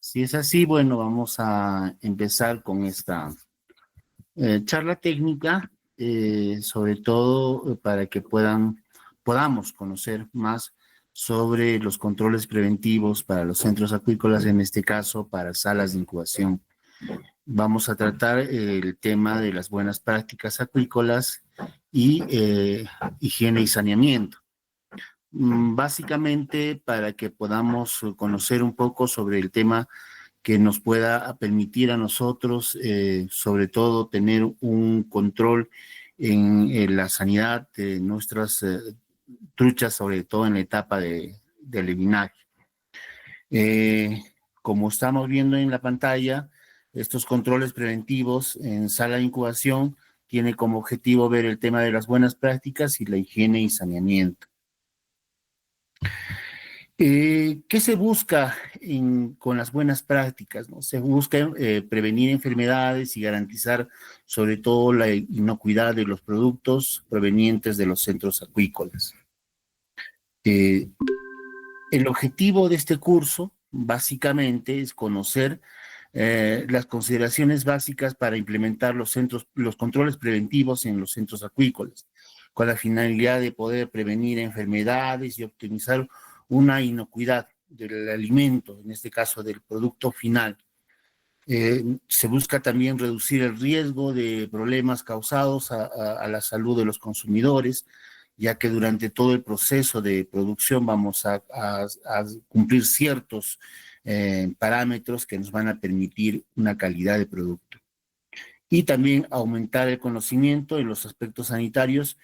Si es así, bueno, vamos a empezar con esta charla técnica, sobre todo para que podamos conocer más sobre los controles preventivos para los centros acuícolas, en este caso para salas de incubación. Vamos a tratar el tema de las buenas prácticas acuícolas y higiene y saneamiento. Básicamente para que podamos conocer un poco sobre el tema que nos pueda permitir a nosotros, sobre todo, tener un control en la sanidad de nuestras truchas, sobre todo en la etapa de levinaje. Como estamos viendo en la pantalla, estos controles preventivos en sala de incubación tiene como objetivo ver el tema de las buenas prácticas y la higiene y saneamiento. ¿Qué se busca con las buenas prácticas, ¿no? Se busca prevenir enfermedades y garantizar sobre todo la inocuidad de los productos provenientes de los centros acuícolas. El objetivo de este curso básicamente es conocer las consideraciones básicas para implementar los controles preventivos en los centros acuícolas, con la finalidad de poder prevenir enfermedades y optimizar una inocuidad del alimento, en este caso del producto final. Se busca también reducir el riesgo de problemas causados a la salud de los consumidores, ya que durante todo el proceso de producción vamos a cumplir ciertos parámetros que nos van a permitir una calidad de producto. Y también aumentar el conocimiento en los aspectos sanitarios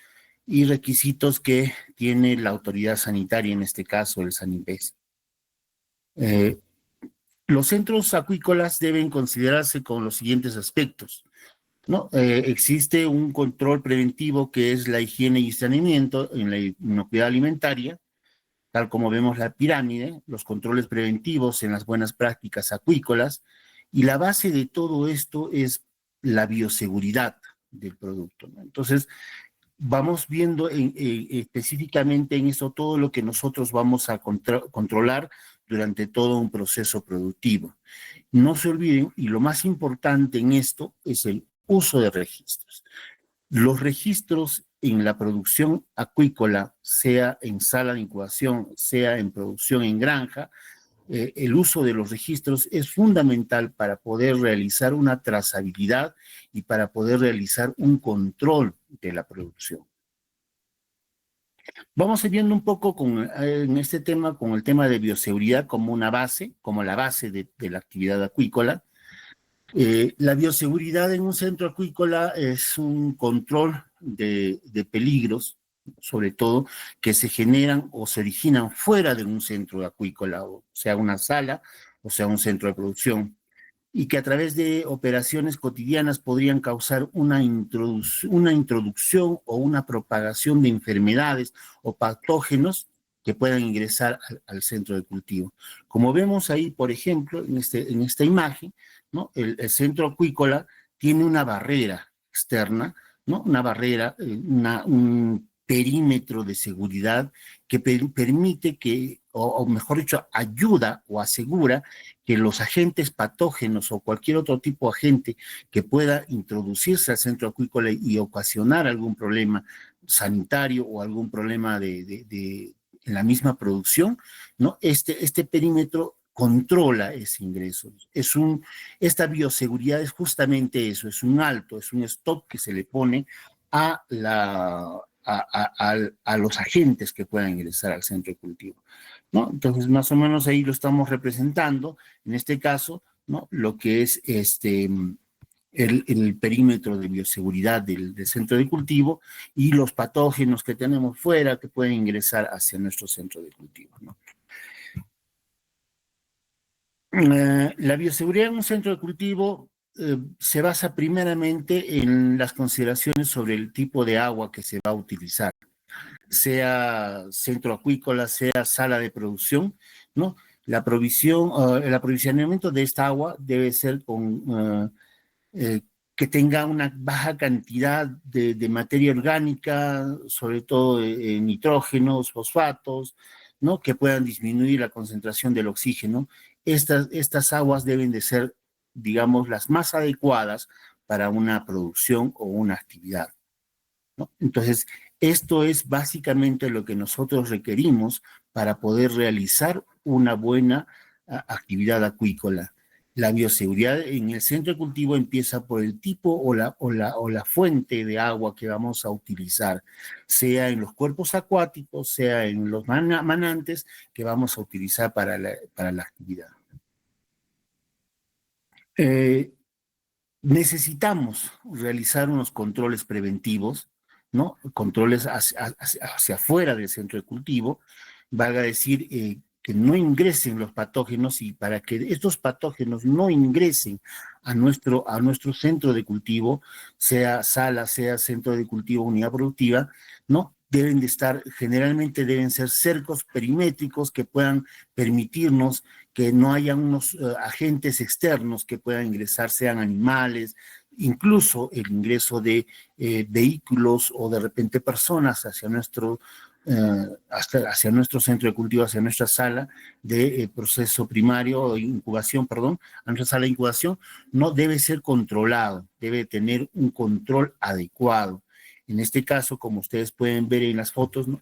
y requisitos que tiene la autoridad sanitaria, en este caso el SANIPES. Los centros acuícolas deben considerarse con los siguientes aspectos, ¿no? Existe un control preventivo que es la higiene y saneamiento en la inocuidad alimentaria, tal como vemos la pirámide, los controles preventivos en las buenas prácticas acuícolas, y la base de todo esto es la bioseguridad del producto, ¿no? Entonces, vamos viendo específicamente en eso todo lo que nosotros vamos a controlar durante todo un proceso productivo. No se olviden, y lo más importante en esto es el uso de registros. Los registros en la producción acuícola, sea en sala de incubación, sea en producción en granja, el uso de los registros es fundamental para poder realizar una trazabilidad y para poder realizar un control de la producción. Vamos a ir viendo un poco en este tema, con el tema de bioseguridad como una base, como la base de la actividad acuícola. La bioseguridad en un centro acuícola es un control de peligros, sobre todo, que se generan o se originan fuera de un centro acuícola, o sea una sala, o sea un centro de producción, y que a través de operaciones cotidianas podrían causar una introducción o una propagación de enfermedades o patógenos que puedan ingresar al centro de cultivo. Como vemos ahí, por ejemplo, en esta imagen, ¿no? El centro acuícola tiene una barrera externa, ¿no? Una barrera, un perímetro de seguridad que permite que, o mejor dicho, ayuda o asegura que los agentes patógenos o cualquier otro tipo de agente que pueda introducirse al centro acuícola y ocasionar algún problema sanitario o algún problema en la misma producción, ¿no? Este perímetro controla ese ingreso. Esta bioseguridad es justamente eso, es un alto, es un stop que se le pone a los agentes que puedan ingresar al centro de cultivo, ¿no? Entonces, más o menos ahí lo estamos representando, en este caso, ¿no? Lo que es el perímetro de bioseguridad del centro de cultivo y los patógenos que tenemos fuera que pueden ingresar hacia nuestro centro de cultivo, ¿no? La bioseguridad en un centro de cultivo se basa primeramente en las consideraciones sobre el tipo de agua que se va a utilizar, sea centro acuícola, sea sala de producción, ¿no? El aprovisionamiento de esta agua debe ser que tenga una baja cantidad de materia orgánica, sobre todo nitrógenos, fosfatos, ¿no? Que puedan disminuir la concentración del oxígeno estas aguas deben de ser, digamos, las más adecuadas para una producción o una actividad, ¿no? Entonces, esto es básicamente lo que nosotros requerimos para poder realizar una buena actividad acuícola. La bioseguridad en el centro de cultivo empieza por el tipo o la fuente de agua que vamos a utilizar, sea en los cuerpos acuáticos, sea en los manantes que vamos a utilizar para la actividad. Eh, Necesitamos realizar unos controles preventivos, ¿no? Controles hacia afuera del centro de cultivo, valga decir que no ingresen los patógenos, y para que estos patógenos no ingresen a nuestro centro de cultivo, sea sala, sea centro de cultivo, unidad productiva, ¿no? Deben de estar, generalmente deben ser cercos perimétricos que puedan permitirnos que no haya unos agentes externos que puedan ingresar, sean animales, incluso el ingreso de vehículos o de repente personas hacia nuestro centro de cultivo, hacia nuestra sala de proceso primario o incubación, perdón, a nuestra sala de incubación, no debe ser controlado, debe tener un control adecuado. En este caso, como ustedes pueden ver en las fotos, ¿no?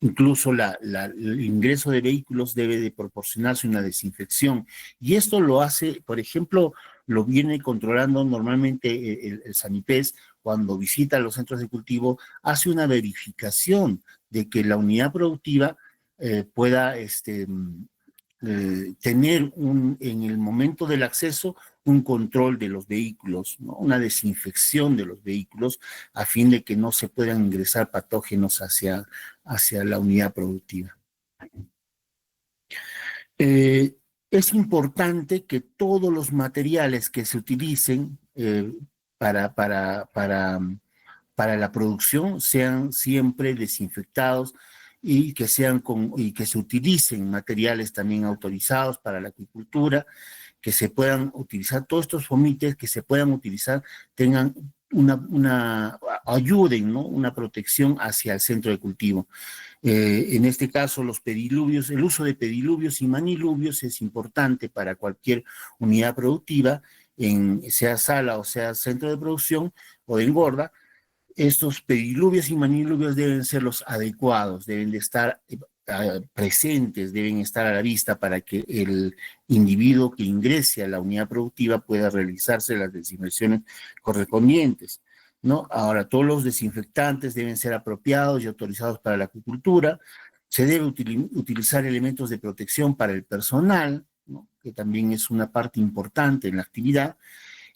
Incluso el ingreso de vehículos debe de proporcionarse una desinfección. Y esto lo hace, por ejemplo, lo viene controlando normalmente el SANIPES cuando visita los centros de cultivo, hace una verificación de que la unidad productiva pueda tener en el momento del acceso un control de los vehículos, ¿no? Una desinfección de los vehículos a fin de que no se puedan ingresar patógenos hacia la unidad productiva. Es importante que todos los materiales que se utilicen para, para, para, para la producción sean siempre desinfectados y que se utilicen materiales también autorizados para la acuicultura, que se puedan utilizar, todos estos fomites que se puedan utilizar, tengan ayuden, ¿no? Una protección hacia el centro de cultivo. En este caso, los pediluvios, el uso de pediluvios y maniluvios es importante para cualquier unidad productiva, sea sala o sea centro de producción o de engorda. Estos pediluvios y maniluvios deben ser los adecuados, deben de estar presentes, deben estar a la vista para que el individuo que ingrese a la unidad productiva pueda realizarse las desinfecciones correspondientes, ¿no? Ahora, todos los desinfectantes deben ser apropiados y autorizados para la acuicultura. Se debe utilizar elementos de protección para el personal, ¿no? Que también es una parte importante en la actividad.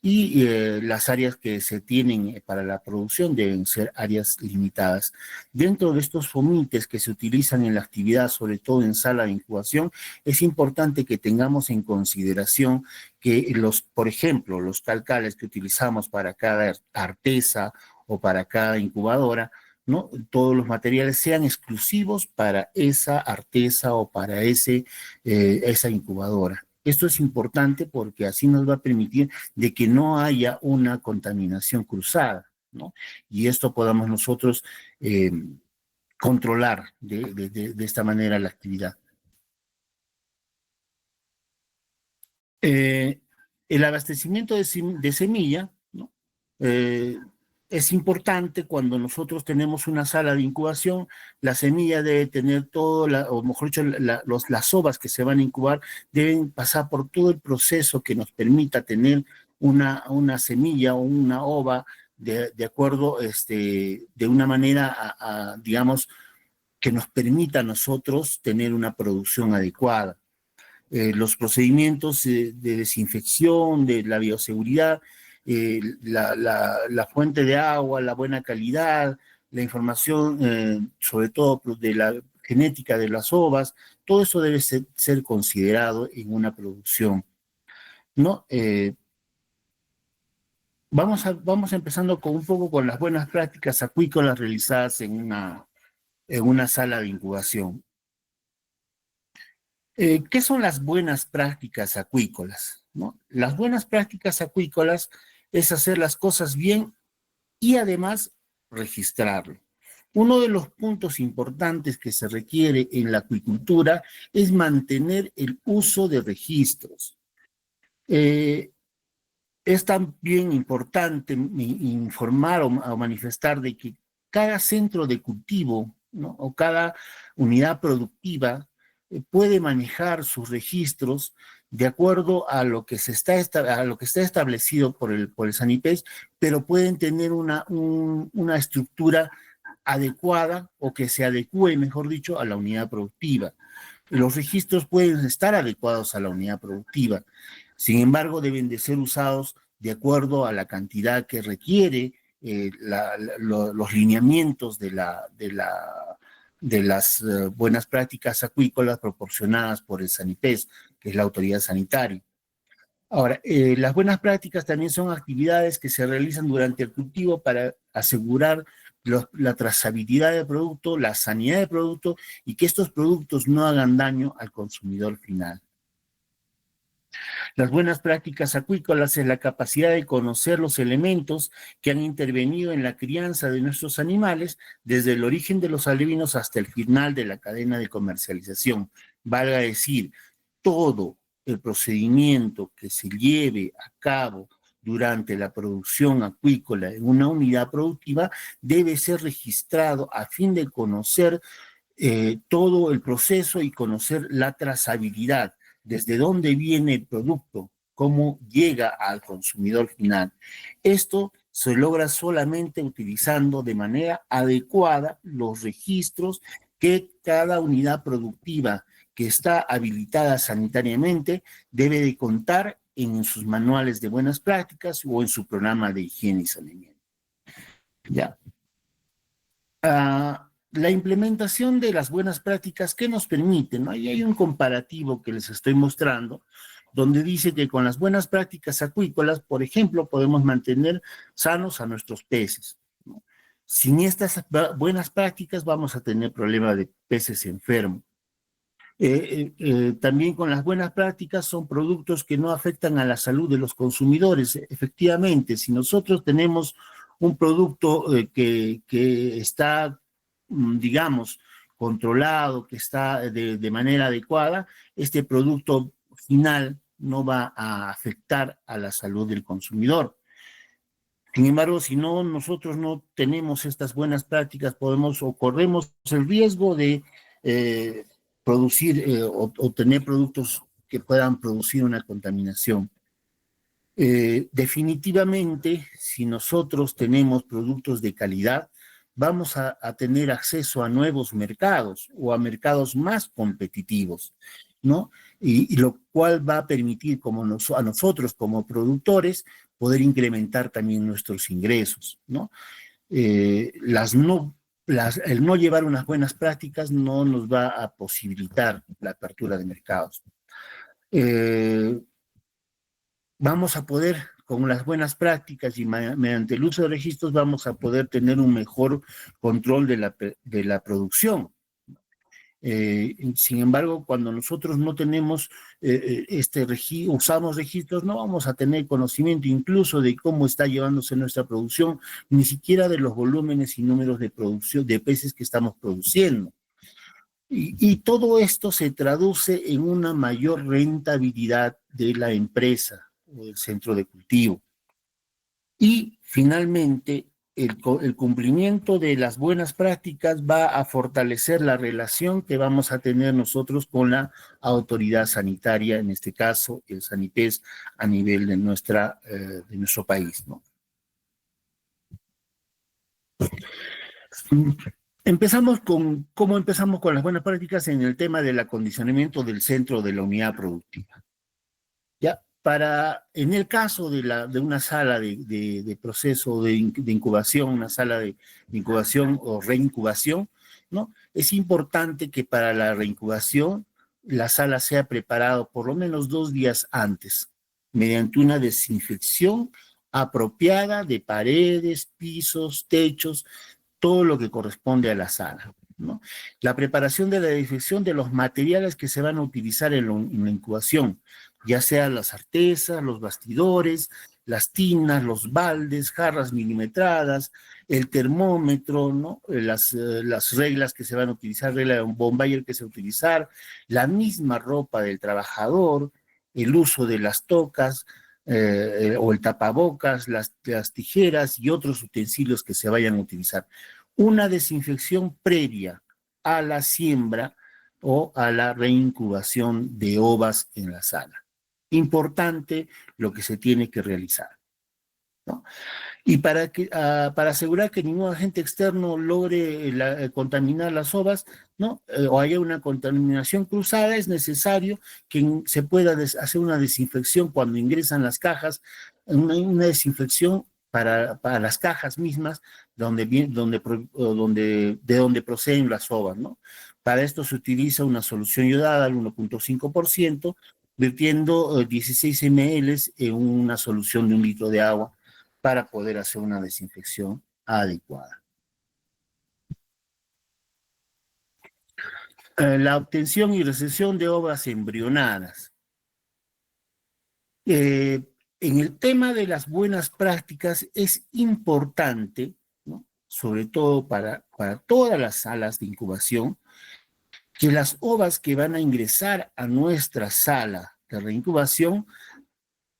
Y las áreas que se tienen para la producción deben ser áreas limitadas. Dentro de estos fomites que se utilizan en la actividad, sobre todo en sala de incubación, es importante que tengamos en consideración que por ejemplo, los calcales que utilizamos para cada artesa o para cada incubadora, ¿no? Todos los materiales sean exclusivos para esa artesa o para esa incubadora. Esto es importante porque así nos va a permitir de que no haya una contaminación cruzada, ¿no? Y esto podamos nosotros controlar de esta manera la actividad. Eh, el abastecimiento de semilla, ¿no? Eh, es importante cuando nosotros tenemos una sala de incubación, la semilla debe tener todo, o mejor dicho, las ovas que se van a incubar deben pasar por todo el proceso que nos permita tener una semilla o una ova de acuerdo, de una manera, digamos, que nos permita a nosotros tener una producción adecuada. Los procedimientos de desinfección, de la bioseguridad, la fuente de agua, la buena calidad, la información, sobre todo de la genética de las ovas, todo eso debe ser considerado en una producción, ¿no? Vamos empezando con un poco con las buenas prácticas acuícolas realizadas en una sala de incubación. ¿Qué son las buenas prácticas acuícolas? ¿No? Las buenas prácticas acuícolas es hacer las cosas bien y además registrarlo. Uno de los puntos importantes que se requiere en la acuicultura es mantener el uso de registros. Es también importante informar o manifestar de que cada centro de cultivo, ¿no?, o cada unidad productiva puede manejar sus registros de acuerdo a lo que está establecido por el SANIPES, pero pueden tener una estructura adecuada o que se adecue, mejor dicho, a la unidad productiva. Los registros pueden estar adecuados a la unidad productiva, sin embargo, deben de ser usados de acuerdo a la cantidad que requiere los lineamientos de las buenas prácticas acuícolas proporcionadas por el SANIPES, que es la autoridad sanitaria. Ahora, las buenas prácticas también son actividades que se realizan durante el cultivo para asegurar la trazabilidad del producto, la sanidad del producto y que estos productos no hagan daño al consumidor final. Las buenas prácticas acuícolas es la capacidad de conocer los elementos que han intervenido en la crianza de nuestros animales desde el origen de los alevinos hasta el final de la cadena de comercialización. Valga decir, todo el procedimiento que se lleve a cabo durante la producción acuícola en una unidad productiva debe ser registrado a fin de conocer todo el proceso y conocer la trazabilidad, desde dónde viene el producto, cómo llega al consumidor final. Esto se logra solamente utilizando de manera adecuada los registros que cada unidad productiva que está habilitada sanitariamente debe de contar en sus manuales de buenas prácticas o en su programa de higiene y saneamiento. Ya. La implementación de las buenas prácticas, ¿qué nos permite? ¿No? Ahí hay un comparativo que les estoy mostrando, donde dice que con las buenas prácticas acuícolas, por ejemplo, podemos mantener sanos a nuestros peces, ¿no? Sin estas buenas prácticas vamos a tener problemas de peces enfermos. También con las buenas prácticas son productos que no afectan a la salud de los consumidores. Efectivamente, si nosotros tenemos un producto que está, digamos, controlado, que está de manera adecuada, este producto final no va a afectar a la salud del consumidor. Sin embargo, si nosotros no tenemos estas buenas prácticas, podemos o corremos el riesgo de producir o tener productos que puedan producir una contaminación. Definitivamente, si nosotros tenemos productos de calidad, vamos a tener acceso a nuevos mercados o a mercados más competitivos, ¿no? Y lo cual va a permitir a nosotros como productores poder incrementar también nuestros ingresos, ¿no? El no llevar unas buenas prácticas no nos va a posibilitar la apertura de mercados. Vamos a poder, con las buenas prácticas y mediante el uso de registros, vamos a poder tener un mejor control de la producción. Sin embargo, cuando nosotros no tenemos usamos registros, no vamos a tener conocimiento incluso de cómo está llevándose nuestra producción, ni siquiera de los volúmenes y números de producción de peces que estamos produciendo. Y todo esto se traduce en una mayor rentabilidad de la empresa o del centro de cultivo. Y finalmente, el cumplimiento de las buenas prácticas va a fortalecer la relación que vamos a tener nosotros con la autoridad sanitaria, en este caso el SANIPES a nivel de nuestro país, ¿no? ¿Cómo empezamos con las buenas prácticas en el tema del acondicionamiento del centro de la unidad productiva? ¿Ya? En el caso de una sala de proceso de incubación, una sala de incubación o reincubación, ¿no? Es importante que para la reincubación la sala sea preparada por lo menos 2 días antes, mediante una desinfección apropiada de paredes, pisos, techos, todo lo que corresponde a la sala, ¿no? La preparación de la desinfección de los materiales que se van a utilizar en la incubación, ya sean las artesas, los bastidores, las tinas, los baldes, jarras milimetradas, el termómetro, ¿no? Las reglas que se van a utilizar, regla de Bombayer que se va a utilizar, la misma ropa del trabajador, el uso de las tocas, o el tapabocas, las tijeras y otros utensilios que se vayan a utilizar. Una desinfección previa a la siembra o a la reincubación de ovas en la sala. Importante lo que se tiene que realizar, ¿no? Y para asegurar que ningún agente externo logre contaminar las ovas, ¿no? O haya una contaminación cruzada, es necesario que se pueda hacer una desinfección cuando ingresan las cajas, una desinfección para las cajas mismas de donde proceden las ovas, ¿no? Para esto se utiliza una solución iodada al 1.5%, vertiendo 16 ml en una solución de 1 litro de agua para poder hacer una desinfección adecuada. La obtención y recepción de ovas embrionadas. En el tema de las buenas prácticas es importante, ¿no? Sobre todo para todas las salas de incubación, que las ovas que van a ingresar a nuestra sala de reincubación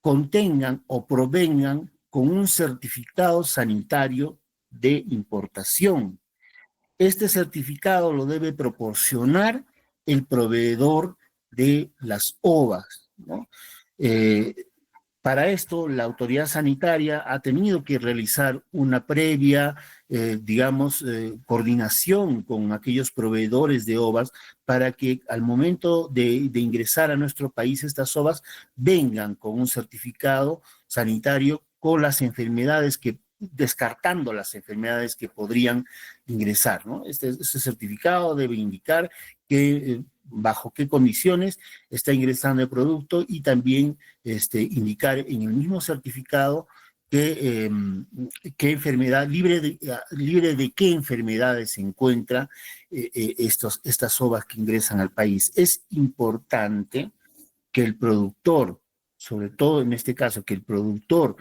contengan o provengan con un certificado sanitario de importación. Este certificado lo debe proporcionar el proveedor de las ovas, ¿no? Eh, para esto, la autoridad sanitaria ha tenido que realizar una previa, coordinación con aquellos proveedores de ovas para que al momento de ingresar a nuestro país estas ovas vengan con un certificado sanitario con las enfermedades descartando las enfermedades que podrían ingresar, ¿no? Este certificado debe indicar que bajo qué condiciones está ingresando el producto y también indicar en el mismo certificado qué enfermedad, libre de qué enfermedades se encuentran estas ovas que ingresan al país. Es importante que el productor, sobre todo en este caso, que el productor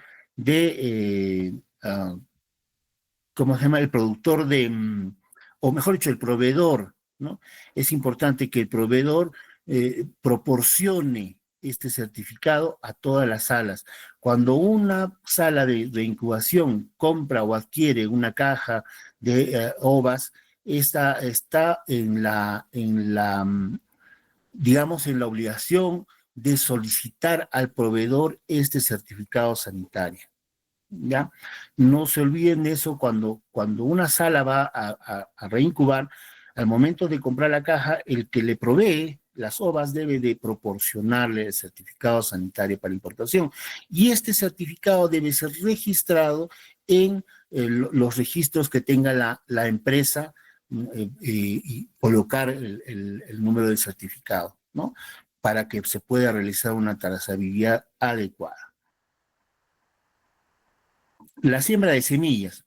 ¿cómo se llama? El productor o mejor dicho, el proveedor, ¿no? Es importante que el proveedor proporcione este certificado a todas las salas. Cuando una sala de incubación compra o adquiere una caja de ovas, esta está digamos, en la obligación de solicitar al proveedor este certificado sanitario. ¿Ya? No se olviden de eso cuando una sala va a reincubar, al momento de comprar la caja, el que le provee las ovas debe de proporcionarle el certificado sanitario para importación. Y este certificado debe ser registrado en los registros que tenga la empresa y colocar el número del certificado, ¿no? Para que se pueda realizar una trazabilidad adecuada. La siembra de semillas.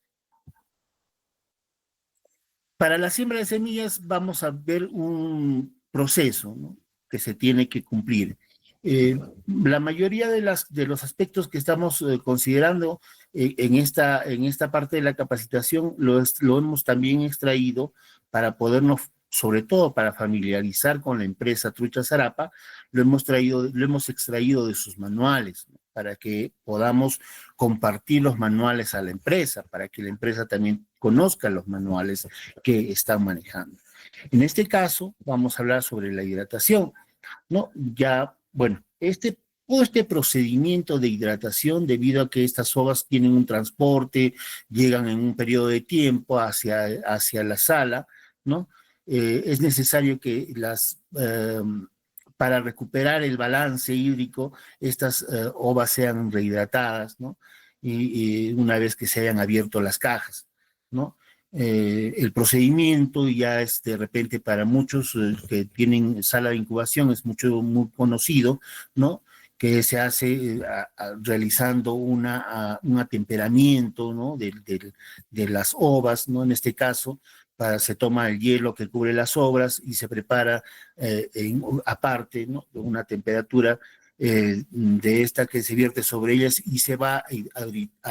Para la siembra de semillas vamos a ver un proceso, ¿no? Que se tiene que cumplir. La mayoría de los aspectos que estamos considerando en esta parte de la capacitación lo hemos también extraído para podernos, sobre todo para familiarizar con la empresa Trucha Zarapa, lo hemos extraído de sus manuales, ¿no? Para que podamos compartir los manuales a la empresa, para que la empresa también conozca los manuales que están manejando. En este caso, vamos a hablar sobre la hidratación, ¿no? Ya, bueno, todo este procedimiento de hidratación, debido a que estas ovas tienen un transporte, llegan en un periodo de tiempo hacia la sala, ¿no? Es necesario que para recuperar el balance hídrico, estas ovas sean rehidratadas, ¿no? Y una vez que se hayan abierto las cajas, ¿no? El procedimiento ya es de repente para muchos que tienen sala de incubación es muy conocido, ¿no? Que se hace realizando un atemperamiento, ¿no? De las ovas, ¿no? En este caso, se toma el hielo que cubre las ovas y se prepara aparte, ¿no? De una temperatura de esta que se vierte sobre ellas y se va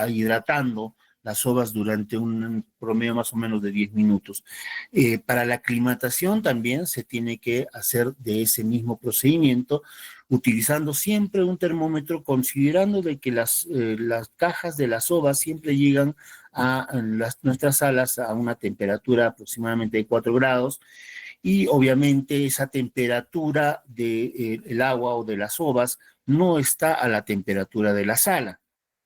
hidratando las ovas durante un promedio más o menos de 10 minutos. Para la aclimatación también se tiene que hacer de ese mismo procedimiento, utilizando siempre un termómetro, considerando de que las cajas de las ovas siempre llegan a nuestras salas a una temperatura aproximadamente de 4 grados, y obviamente esa temperatura del agua o de las ovas no está a la temperatura de la sala.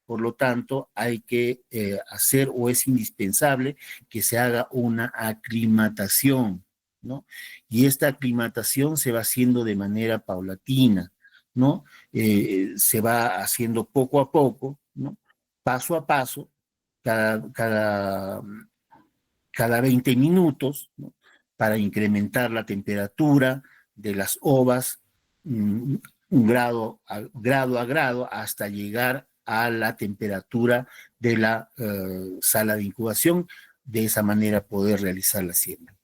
Por lo tanto, hay que hacer, o es indispensable que se haga una aclimatación, ¿no? Y esta aclimatación se va haciendo de manera paulatina, ¿no? Se va haciendo poco a poco, ¿no? Paso a paso, cada, cada, cada 20 minutos, ¿no? Para incrementar la temperatura de las ovas, grado a grado, hasta llegar a la temperatura de la sala de incubación, de esa manera poder realizar la siembra,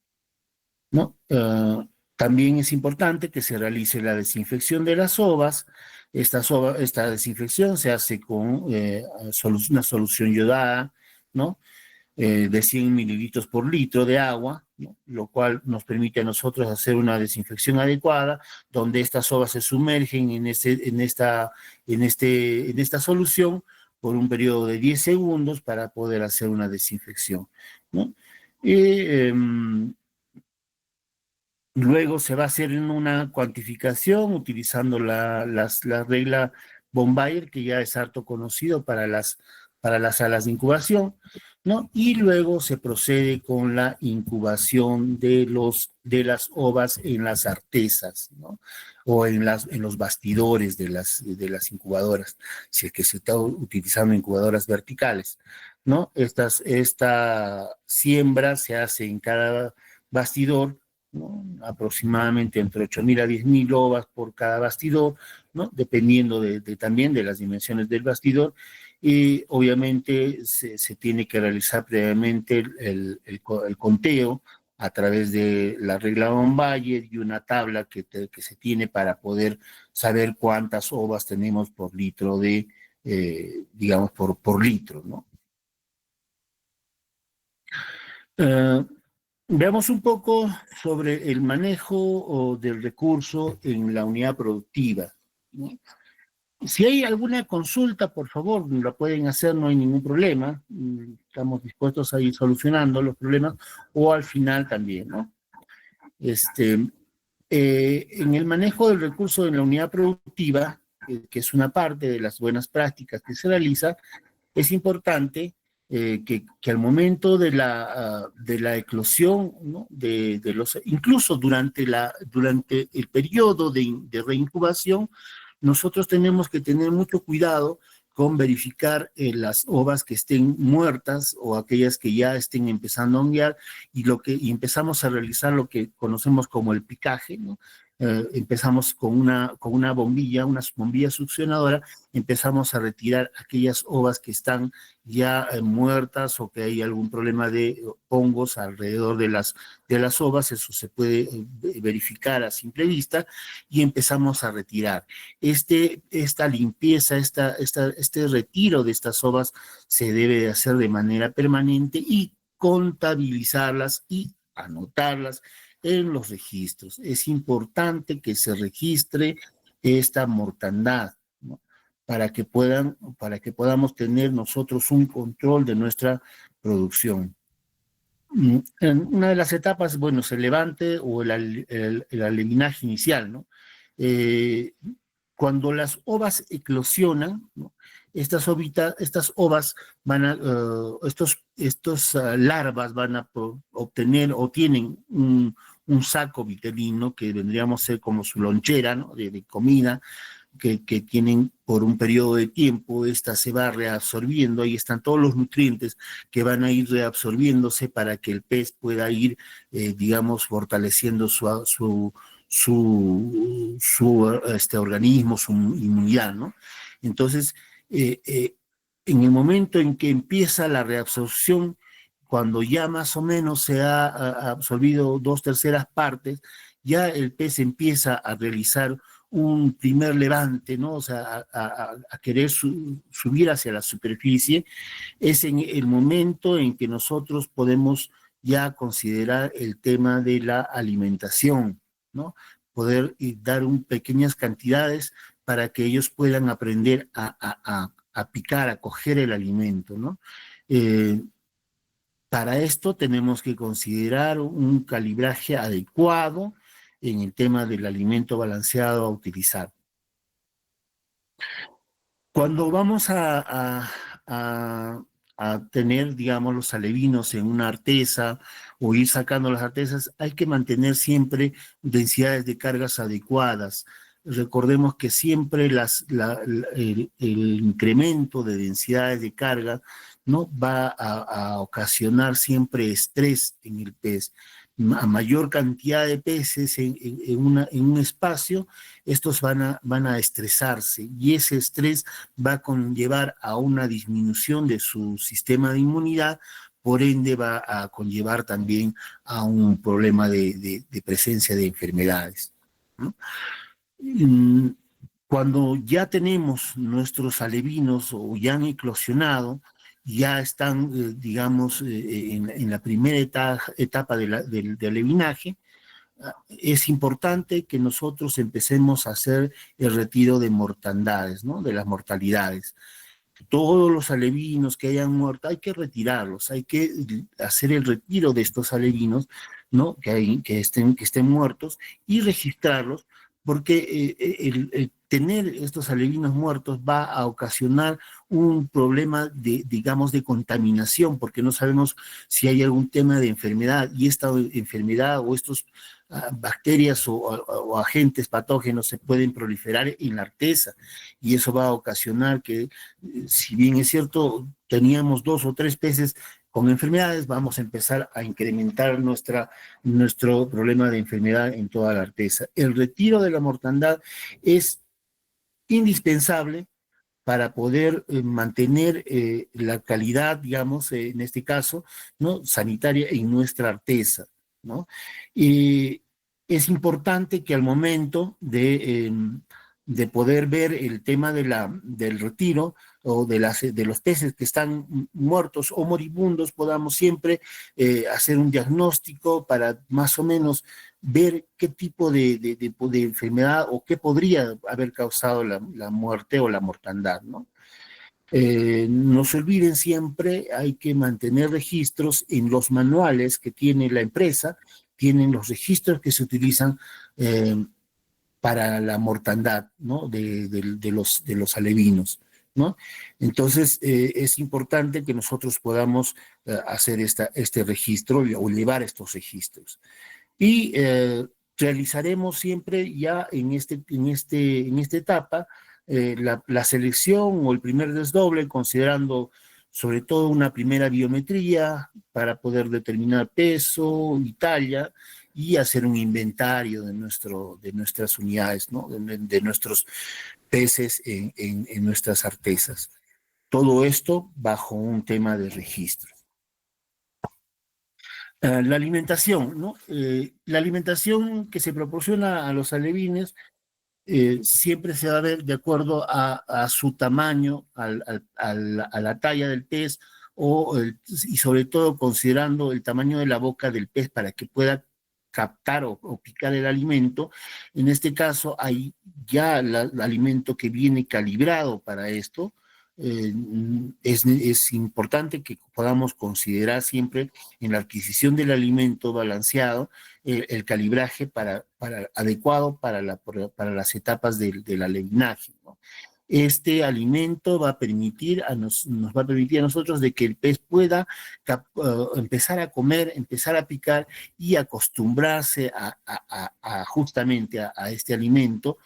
¿no? También es importante que se realice la desinfección de las ovas. Esta desinfección se hace con una solución yodada, ¿no? De 100 mililitros por litro de agua, ¿no? Lo cual nos permite a nosotros hacer una desinfección adecuada, donde estas ovas se sumergen en esta solución por un periodo de 10 segundos para poder hacer una desinfección, ¿no? Y luego se va a hacer una cuantificación utilizando la regla Bombayer, que ya es harto conocido para las salas de incubación, ¿no? Y luego se procede con la incubación de las ovas en las artesas, ¿no? O en los bastidores de las incubadoras, si es que se está utilizando incubadoras verticales, ¿no? Esta siembra se hace en cada bastidor, ¿no? Aproximadamente entre 8.000 a 10.000 ovas por cada bastidor, ¿no? Dependiendo también de las dimensiones del bastidor. Y obviamente se tiene que realizar previamente el conteo a través de la regla von Bayer y una tabla que se tiene para poder saber cuántas ovas tenemos por litro digamos, por litro, ¿no? Uh, Veamos un poco sobre el manejo del recurso en la unidad productiva, ¿no? Si hay alguna consulta, por favor, la pueden hacer, no hay ningún problema. Estamos dispuestos a ir solucionando los problemas, o al final también, ¿no? En el manejo del recurso en la unidad productiva, que es una parte de las buenas prácticas que se realiza, es importante que al momento de la eclosión, ¿no? Incluso durante el periodo de reincubación, nosotros tenemos que tener mucho cuidado con verificar las ovas que estén muertas o aquellas que ya estén empezando a honguear, y empezamos a realizar lo que conocemos como el picaje, ¿no? Empezamos con una bombilla succionadora, empezamos a retirar aquellas ovas que están ya muertas, o que hay algún problema de hongos alrededor de las ovas. Eso se puede verificar a simple vista, y empezamos a retirar. Esta limpieza, este retiro de estas ovas se debe de hacer de manera permanente, y contabilizarlas y anotarlas en los registros. Es importante que se registre esta mortandad, ¿no? Para que podamos tener nosotros un control de nuestra producción. En una de las etapas, bueno, es el levante o el aleminaje inicial, ¿no? Eh, Cuando las ovas eclosionan, ¿no? Estas ovas estos larvas van a obtener, o tienen un saco vitelino que vendríamos a ser como su lonchera, ¿no? de comida, que tienen por un periodo de tiempo. Esta se va reabsorbiendo, ahí están todos los nutrientes que van a ir reabsorbiéndose para que el pez pueda ir, digamos, fortaleciendo su organismo, su inmunidad, ¿no? Entonces, en el momento en que empieza la reabsorción, cuando ya más o menos se ha absorbido 2/3 partes, ya el pez empieza a realizar un primer levante, ¿no? O sea, a querer subir hacia la superficie, es en el momento en que nosotros podemos ya considerar el tema de la alimentación, ¿no? Poder dar pequeñas cantidades para que ellos puedan aprender a picar, a coger el alimento, ¿no? Eh, para esto tenemos que considerar un calibraje adecuado en el tema del alimento balanceado a utilizar. Cuando vamos a- a tener, digamos, los alevinos en una artesa o ir sacando las artesas, hay que mantener siempre densidades de cargas adecuadas. Recordemos que siempre el incremento de densidades de carga, ¿no? Va a ocasionar siempre estrés en el pez. A mayor cantidad de peces en un espacio, estos van a estresarse y ese estrés va a conllevar a una disminución de su sistema de inmunidad, por ende va a conllevar también a un problema de presencia de enfermedades, ¿no? Cuando ya tenemos nuestros alevinos o ya han eclosionado, ya están, digamos, en la primera etapa de alevinaje, es importante que nosotros empecemos a hacer el retiro de mortandades, ¿no? De las mortalidades. Todos los alevinos que hayan muerto, hay que retirarlos, hay que hacer el retiro de estos alevinos, ¿no? Que estén muertos y registrarlos, porque el tener estos alevinos muertos va a ocasionar un problema digamos, de contaminación, porque no sabemos si hay algún tema de enfermedad, y esta enfermedad o estos bacterias o agentes patógenos se pueden proliferar en la artesa, y eso va a ocasionar que, si bien es cierto, teníamos 2 o 3 peces con enfermedades, vamos a empezar a incrementar nuestro problema de enfermedad en toda la artesa. El retiro de la mortandad es indispensable para poder mantener la calidad, digamos, en este caso, ¿no? Sanitaria en nuestra artesa, ¿no? Y es importante que al momento de poder ver el tema del retiro o de los peces que están muertos o moribundos, podamos siempre hacer un diagnóstico para más o menos ver qué tipo de enfermedad o qué podría haber causado la muerte o la mortandad, ¿no? No se olviden siempre, hay que mantener registros en los manuales que tiene la empresa, tienen los registros que se utilizan para la mortandad, ¿no? De los alevinos, ¿no? Entonces, es importante que nosotros podamos hacer este registro o llevar estos registros. Y realizaremos siempre ya en esta etapa la selección o el primer desdoble, considerando sobre todo una primera biometría para poder determinar peso y talla y hacer un inventario de nuestras unidades, ¿no? De nuestros peces en nuestras artesas. Todo esto bajo un tema de registro. La alimentación, ¿no? La alimentación que se proporciona a los alevines siempre se va a ver de acuerdo a su tamaño, a la talla del pez, y sobre todo considerando el tamaño de la boca del pez para que pueda captar o picar el alimento. En este caso hay ya el alimento que viene calibrado para esto. Es importante que podamos considerar siempre en la adquisición del alimento balanceado el calibraje adecuado para las etapas del alevinaje, ¿no? Este alimento va a permitir nos va a permitir a nosotros de que el pez pueda empezar a comer, empezar a picar y acostumbrarse justamente a este alimento.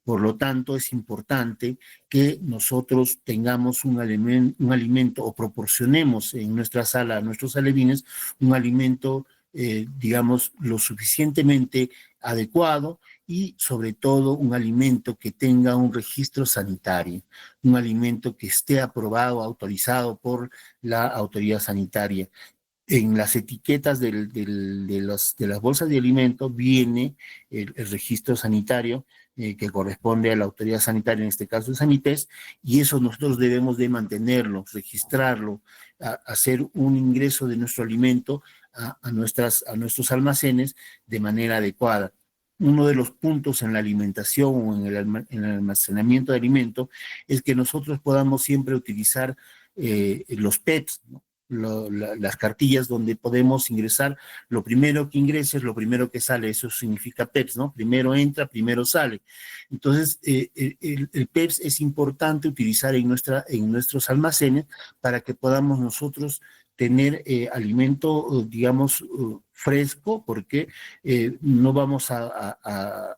Por lo tanto, es importante que nosotros tengamos un alimento o proporcionemos en nuestra sala a nuestros alevines un alimento, digamos, lo suficientemente adecuado y sobre todo un alimento que tenga un registro sanitario, un alimento que esté aprobado, autorizado por la autoridad sanitaria. En las etiquetas de las bolsas de alimento viene el registro sanitario que corresponde a la autoridad sanitaria, en este caso es Sanités, y eso nosotros debemos de mantenerlo, registrarlo, hacer un ingreso de nuestro alimento a nuestros almacenes de manera adecuada. Uno de los puntos en la alimentación o en el almacenamiento de alimento es que nosotros podamos siempre utilizar los PEPs, ¿no? Las cartillas donde podemos ingresar, lo primero que ingresa es lo primero que sale, eso significa PEPs, ¿no? Primero entra, primero sale. Entonces, el PEPs es importante utilizar en nuestros almacenes para que podamos nosotros tener alimento, digamos, fresco, porque no vamos a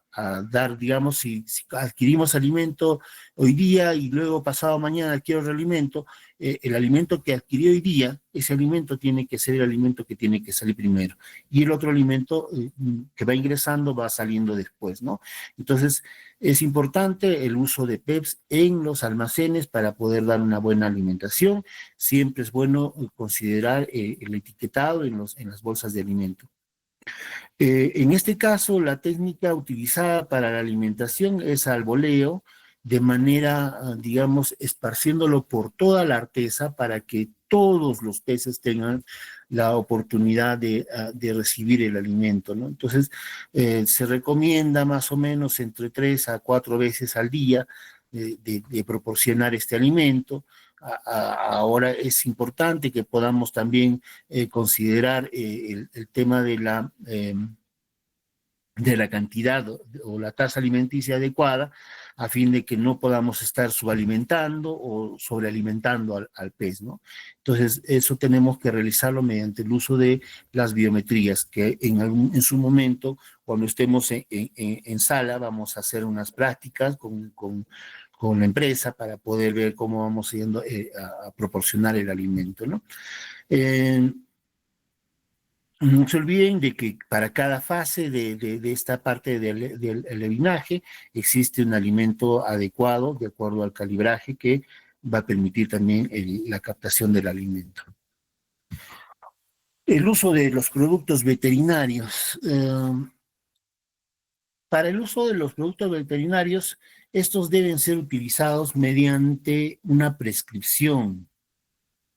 dar, digamos, si adquirimos alimento hoy día y luego pasado mañana adquiero otro alimento, el alimento que adquirí hoy día, ese alimento tiene que ser el alimento que tiene que salir primero. Y el otro alimento que va ingresando va saliendo después, ¿no? Entonces, es importante el uso de PEPs en los almacenes para poder dar una buena alimentación. Siempre es bueno considerar el etiquetado en las bolsas de alimento. En este caso, la técnica utilizada para la alimentación es al voleo, de manera, digamos, esparciéndolo por toda la artesa para que todos los peces tengan la oportunidad de recibir el alimento, ¿no? Entonces, se recomienda más o menos entre 3 a 4 veces al día de proporcionar este alimento. Ahora es importante que podamos también considerar el tema de la cantidad o la tasa alimenticia adecuada a fin de que no podamos estar subalimentando o sobrealimentando al pez, ¿no? Entonces, eso tenemos que realizarlo mediante el uso de las biometrías, que en su momento, cuando estemos en sala, vamos a hacer unas prácticas con la empresa para poder ver cómo vamos yendo a proporcionar el alimento, ¿no? No se olviden de que para cada fase de esta parte del levinaje existe un alimento adecuado de acuerdo al calibraje que va a permitir también la captación del alimento. El uso de los productos veterinarios. Para el uso de los productos veterinarios, estos deben ser utilizados mediante una prescripción.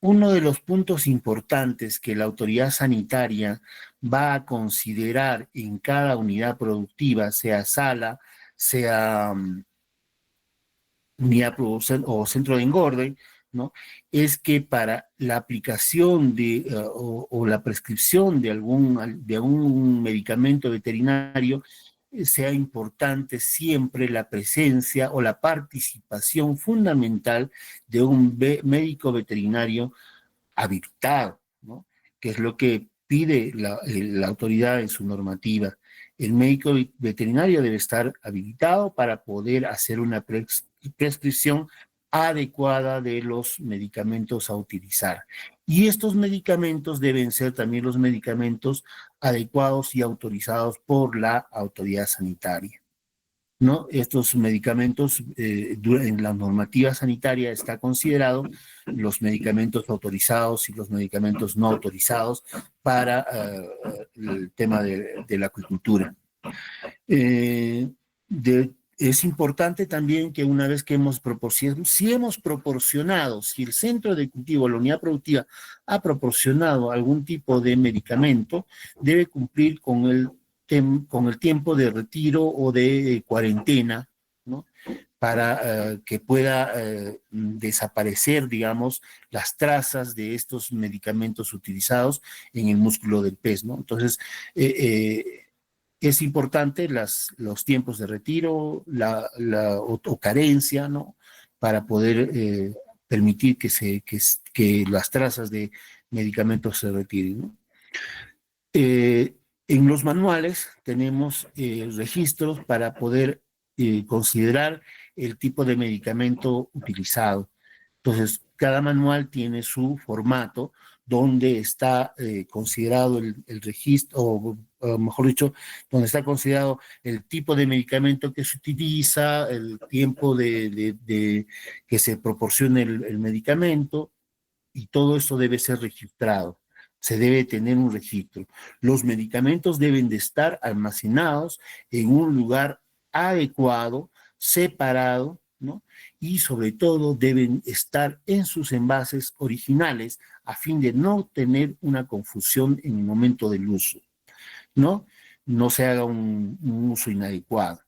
Uno de los puntos importantes que la autoridad sanitaria va a considerar en cada unidad productiva, sea sala, sea unidad o centro de engorde, ¿no? Es que para la aplicación o la prescripción de algún medicamento veterinario, sea importante siempre la presencia o la participación fundamental de un médico veterinario habilitado, ¿no? Que es lo que pide la autoridad en su normativa. El médico veterinario debe estar habilitado para poder hacer una prescripción adecuada de los medicamentos a utilizar. Y estos medicamentos deben ser también los medicamentos adecuados y autorizados por la autoridad sanitaria, ¿no? Estos medicamentos, en la normativa sanitaria está considerado los medicamentos autorizados y los medicamentos no autorizados para el tema de la acuicultura. Es importante también que una vez que hemos proporcionado, si el centro de cultivo, la unidad productiva, ha proporcionado algún tipo de medicamento, debe cumplir con el tiempo de retiro o de cuarentena, ¿no? Para que pueda desaparecer, digamos, las trazas de estos medicamentos utilizados en el músculo del pez, ¿no? Entonces, es importante los tiempos de retiro, o carencia, ¿no? Para poder permitir que las trazas de medicamentos se retiren, ¿no? En los manuales tenemos registros para poder considerar el tipo de medicamento utilizado. Entonces, cada manual tiene su formato donde está considerado el registro, o mejor dicho, donde está considerado el tipo de medicamento que se utiliza, el tiempo que se proporcione el medicamento, y todo eso debe ser registrado. Se debe tener un registro. Los medicamentos deben de estar almacenados en un lugar adecuado, separado, ¿no? Y sobre todo deben estar en sus envases originales a fin de no tener una confusión en el momento del uso, ¿no? No se haga un uso inadecuado.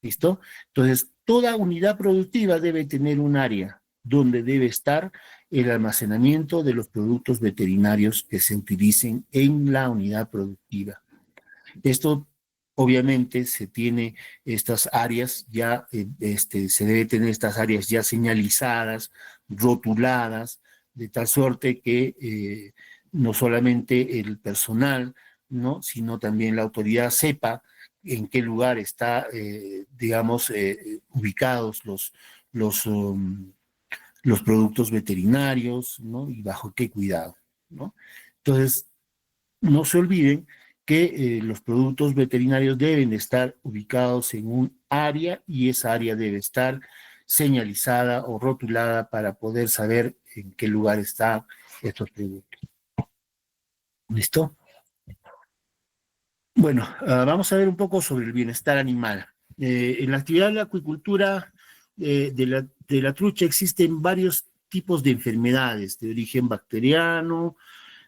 ¿Listo? Entonces, toda unidad productiva debe tener un área donde debe estar el almacenamiento de los productos veterinarios que se utilicen en la unidad productiva. Esto, obviamente, se tiene estas áreas ya, se debe tener estas áreas ya señalizadas, rotuladas, de tal suerte que no solamente el personal, ¿no? Sino también la autoridad sepa en qué lugar está, digamos, ubicados los productos veterinarios, ¿no? Y bajo qué cuidado, ¿no? Entonces, no se olviden que los productos veterinarios deben estar ubicados en un área y esa área debe estar señalizada o rotulada para poder saber en qué lugar están estos productos. ¿Listo? Bueno, vamos a ver un poco sobre el bienestar animal. En la actividad de la acuicultura de la trucha existen varios tipos de enfermedades de origen bacteriano,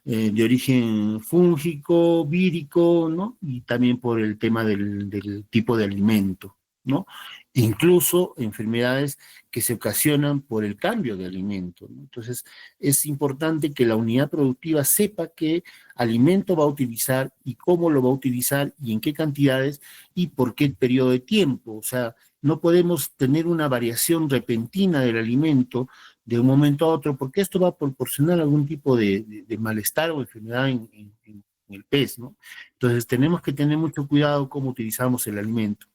de origen fúngico, vírico, ¿no? Y también por el tema del tipo de alimento, ¿no? Incluso enfermedades que se ocasionan por el cambio de alimento, ¿no? Entonces, es importante que la unidad productiva sepa qué alimento va a utilizar y cómo lo va a utilizar y en qué cantidades y por qué periodo de tiempo. O sea, no podemos tener una variación repentina del alimento de un momento a otro, porque esto va a proporcionar algún tipo de malestar o enfermedad en el pez, ¿no? Entonces tenemos que tener mucho cuidado cómo utilizamos el alimento.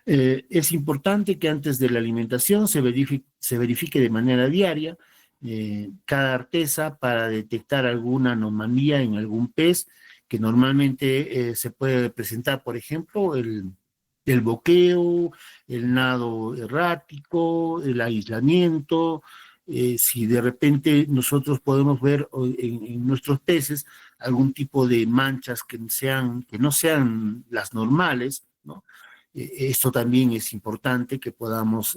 Es importante que antes de la alimentación se verifique de manera diaria cada artesa para detectar alguna anomalía en algún pez que normalmente se puede presentar, por ejemplo, el boqueo, el nado errático, el aislamiento. Si de repente nosotros podemos ver en nuestros peces algún tipo de manchas que no sean las normales, ¿no? Esto también es importante que podamos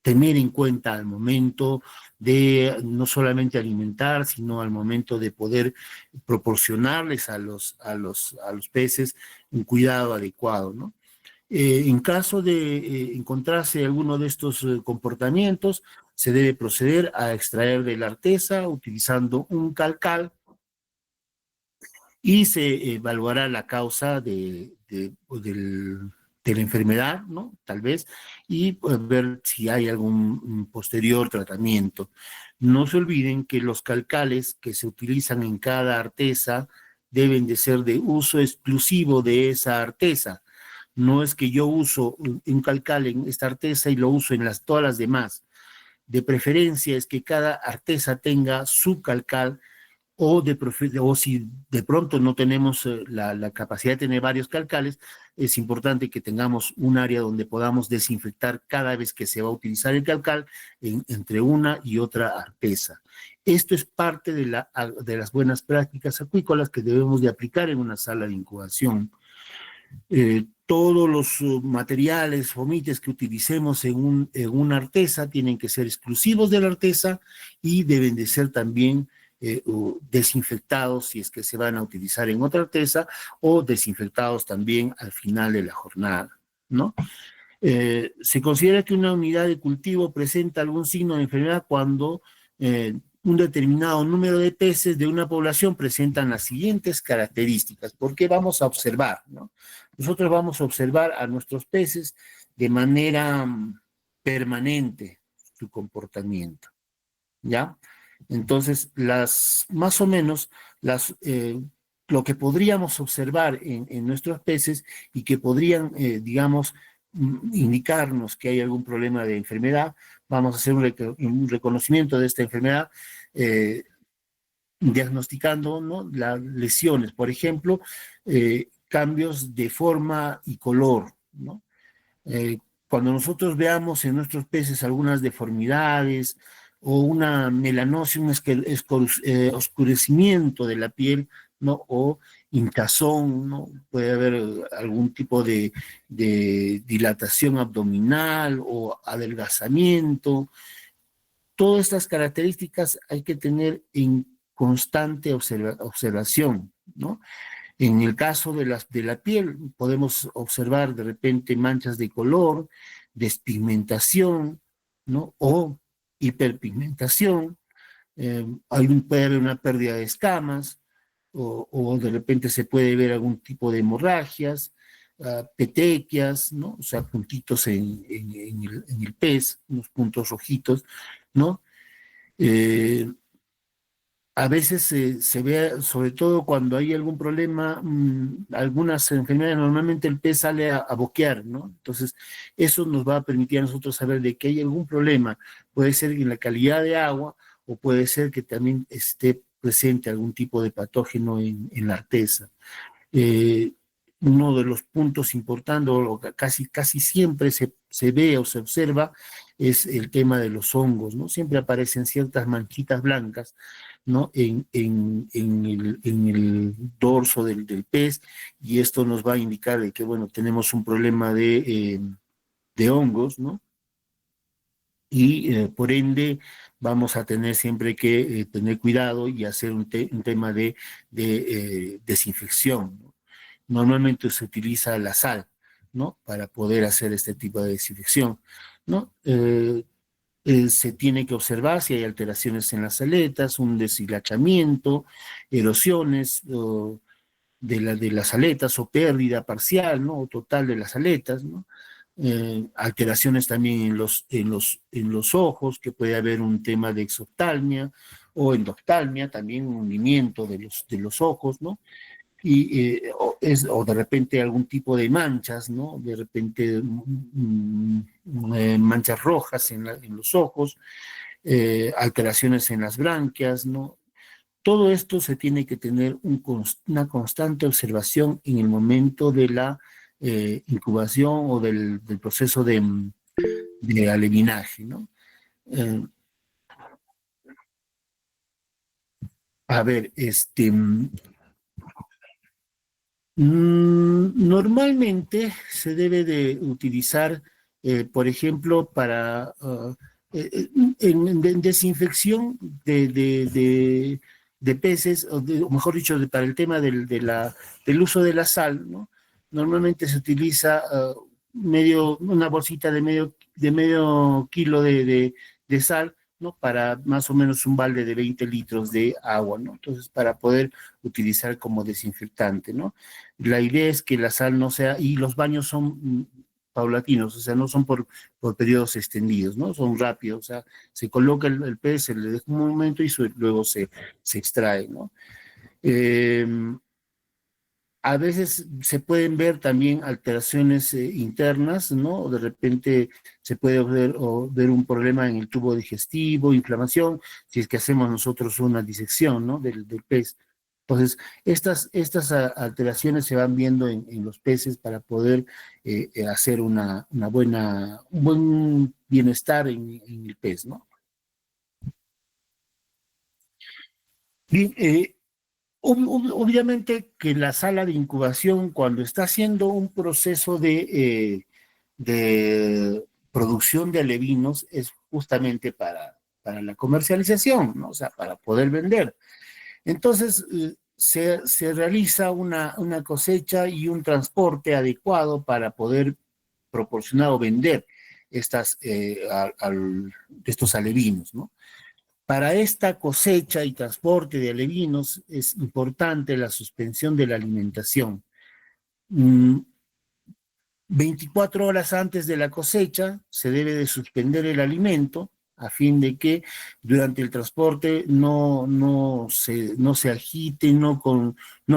tener en cuenta al momento de no solamente alimentar, sino al momento de poder proporcionarles a los peces un cuidado adecuado, ¿no? En caso de encontrarse alguno de estos comportamientos, se debe proceder a extraer de la artesa utilizando un calcal y se evaluará la causa de la enfermedad, ¿no? Tal vez, y pues, ver si hay algún posterior tratamiento. No se olviden que los calcales que se utilizan en cada artesa deben de ser de uso exclusivo de esa artesa. No es que yo uso un calcal en esta artesa y lo uso en todas las demás. De preferencia es que cada artesa tenga su calcal o si de pronto no tenemos la capacidad de tener varios calcales, es importante que tengamos un área donde podamos desinfectar cada vez que se va a utilizar el calcal entre una y otra artesa. Esto es parte de las buenas prácticas acuícolas que debemos de aplicar en una sala de incubación. Todos los materiales, fomites que utilicemos en una artesa tienen que ser exclusivos de la artesa y deben de ser también desinfectados si es que se van a utilizar en otra artesa o desinfectados también al final de la jornada, ¿no? Se considera que una unidad de cultivo presenta algún signo de enfermedad cuando un determinado número de peces de una población presentan las siguientes características, porque vamos a observar, ¿no? Nosotros vamos a observar a nuestros peces de manera permanente su comportamiento, ¿ya? Entonces, más o menos, lo que podríamos observar en nuestros peces y que podrían, digamos, indicarnos que hay algún problema de enfermedad, vamos a hacer un reconocimiento de esta enfermedad, diagnosticando, ¿no?, las lesiones, por ejemplo, cambios de forma y color, ¿no? Cuando nosotros veamos en nuestros peces algunas deformidades o una melanosis, un oscurecimiento de la piel, ¿no? O hinchazón, ¿no? Puede haber algún tipo de dilatación abdominal o adelgazamiento. Todas estas características hay que tener en constante observación, ¿no? En el caso de la piel, podemos observar de repente manchas de color, despigmentación, ¿no? O hiperpigmentación, puede haber una pérdida de escamas, o de repente se puede ver algún tipo de hemorragias, petequias, ¿no? O sea, puntitos en el pez, unos puntos rojitos, ¿no? Eh, a veces se ve, sobre todo cuando hay algún problema, algunas enfermedades, normalmente el pez sale a boquear, ¿no? Entonces, eso nos va a permitir a nosotros saber de que hay algún problema. Puede ser en la calidad de agua o puede ser que también esté presente algún tipo de patógeno en la artesa. eh, Uno de los puntos importantes, o casi siempre se ve o se observa, es el tema de los hongos, ¿no? Siempre aparecen ciertas manchitas blancas, ¿no? En el dorso del pez, y esto nos va a indicar de que, bueno, tenemos un problema de hongos, ¿no? Y por ende vamos a tener siempre que tener cuidado y hacer un tema de desinfección, ¿no? Normalmente se utiliza la sal, ¿no? Para poder hacer este tipo de desinfección, ¿no? Se tiene que observar si hay alteraciones en las aletas, un deshilachamiento, erosiones de las aletas o pérdida parcial, ¿no? O total de las aletas, ¿no? Alteraciones también en los ojos, que puede haber un tema de exoftalmia o endoftalmia, también un hundimiento de los ojos, ¿no? O de repente algún tipo de manchas, ¿no? De repente manchas rojas en los ojos, alteraciones en las branquias, ¿no? Todo esto se tiene que tener una constante observación en el momento de la incubación o del proceso de aleviнаje, ¿no? Eh, a ver, normalmente se debe de utilizar, por ejemplo, para en desinfección de peces, o mejor dicho, para el tema del uso de la sal, ¿no? Normalmente se utiliza una bolsita de medio kilo de sal, ¿no? Para más o menos un balde de 20 litros de agua, ¿no? Entonces, para poder utilizar como desinfectante, ¿no? La idea es que la sal no sea, y los baños son paulatinos, o sea, no son por periodos extendidos, ¿no? Son rápidos, o sea, se coloca el pez, se le deja un momento y luego se extrae, ¿no? Eh, a veces se pueden ver también alteraciones internas, ¿no? De repente se puede ver un problema en el tubo digestivo, inflamación, si es que hacemos nosotros una disección, ¿no? Del pez. Entonces, estas alteraciones se van viendo en los peces para poder hacer un buen bienestar en el pez, ¿no? Bien, obviamente que la sala de incubación, cuando está haciendo un proceso de producción de alevinos, es justamente para la comercialización, ¿no? O sea, para poder vender. Entonces, se realiza una cosecha y un transporte adecuado para poder proporcionar o vender estos alevinos, ¿no? Para esta cosecha y transporte de alevinos es importante la suspensión de la alimentación. Mm, 24 horas antes de la cosecha se debe de suspender el alimento a fin de que durante el transporte no se agiten, no